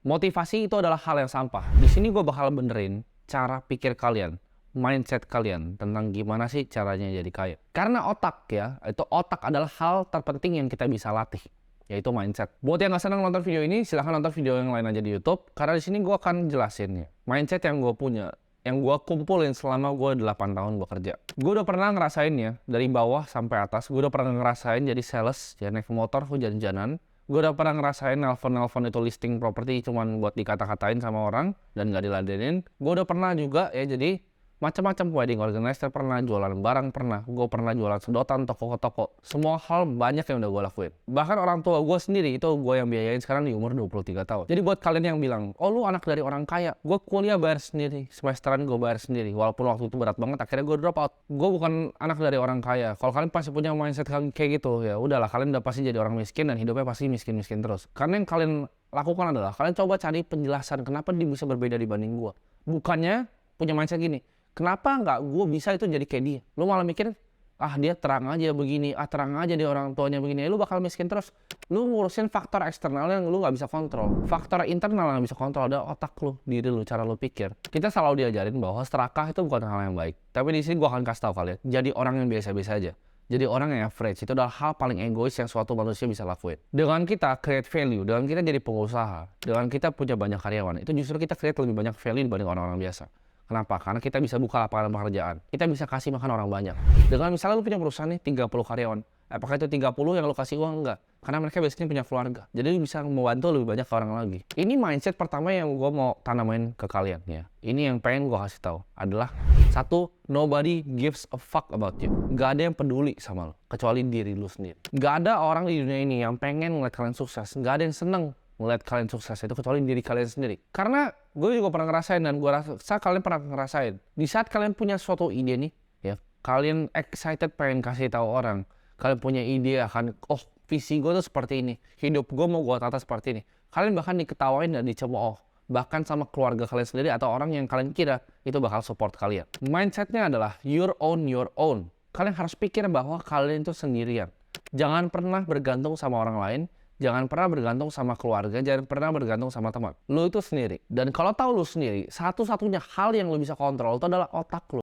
Motivasi itu adalah hal yang sampah. Di sini gue bakal benerin cara pikir kalian, mindset kalian tentang gimana sih caranya jadi kaya. Karena otak ya, itu otak adalah hal terpenting yang kita bisa latih, yaitu mindset. Buat yang nggak senang nonton video ini, silahkan nonton video yang lain aja di YouTube. Karena di sini gue akan jelasin ya, mindset yang gue punya, yang gue kumpulin selama gue 8 tahun bekerja. Gue udah pernah ngerasain ya, dari bawah sampai atas. Gue udah pernah ngerasain jadi sales, ya naik motor, hujan-hujanan. Gue udah pernah ngerasain nelfon itu listing properti cuman buat dikata-katain sama orang dan gak diladenin. Gue udah pernah juga ya jadi macam-macam wedding organizer, pernah jualan barang, gue pernah jualan sedotan toko ke toko. Semua hal banyak yang udah gue lakuin. Bahkan orang tua gue sendiri itu gue yang biayain sekarang di umur 23 tahun. Jadi buat kalian yang bilang, oh lu anak dari orang kaya, gue kuliah bayar sendiri, semesteran gue bayar sendiri. Walaupun waktu itu berat banget, akhirnya gue drop out. Gue bukan anak dari orang kaya. Kalau kalian pasti punya mindset kayak gitu, ya udahlah, kalian udah pasti jadi orang miskin dan hidupnya pasti miskin-miskin terus. Karena yang kalian lakukan adalah kalian coba cari penjelasan kenapa dia bisa berbeda dibanding gue. Bukannya punya mindset gini, kenapa nggak gue bisa itu jadi kayak dia? Lu malah mikir, dia terang aja begini, terang aja dia orang tuanya begini, lu bakal miskin terus. Lu ngurusin faktor eksternal yang lu nggak bisa kontrol. Faktor internal yang bisa kontrol ada otak lu, diri lu, cara lu pikir. Kita selalu diajarin bahwa serakah itu bukan hal yang baik. Tapi di sini gue akan kasih tahu kalian, jadi orang yang biasa-biasa aja. Jadi orang yang average itu adalah hal paling egois yang suatu manusia bisa lakuin. Dengan kita create value, dengan kita jadi pengusaha, dengan kita punya banyak karyawan, itu justru kita create lebih banyak value dibanding orang-orang biasa. Kenapa? Karena kita bisa buka lapangan pekerjaan. Kita bisa kasih makan orang banyak. Dengan misalnya lu punya perusahaan nih 30 karyawan. Apakah itu 30 yang lu kasih uang? Enggak. Karena mereka biasanya punya keluarga. Jadi lu bisa membantu lebih banyak orang lagi. Ini mindset pertama yang gue mau tanamin ke kalian ya. Ini yang pengen gue kasih tahu adalah satu, nobody gives a fuck about you. Gak ada yang peduli sama lu, kecuali diri lu sendiri. Gak ada orang di dunia ini yang pengen ngeliat kalian sukses. Gak ada yang seneng ngeliat kalian sukses itu kecuali diri kalian sendiri. Karena gue juga pernah ngerasain dan gue rasa kalian pernah ngerasain. Di saat kalian punya suatu ide nih, ya kalian excited pengen kasih tahu orang. Kalian punya ide akan, visi gue tuh seperti ini, hidup gue mau gue tata seperti ini. Kalian bahkan diketawain dan dicemooh, bahkan sama keluarga kalian sendiri atau orang yang kalian kira itu bakal support kalian. Mindsetnya adalah your own. Kalian harus pikir bahwa kalian itu sendirian. Jangan pernah bergantung sama orang lain. Jangan pernah bergantung sama keluarga, jangan pernah bergantung sama teman. Lu itu sendiri. Dan kalau tahu lu sendiri, satu-satunya hal yang lu bisa kontrol itu adalah otak lu.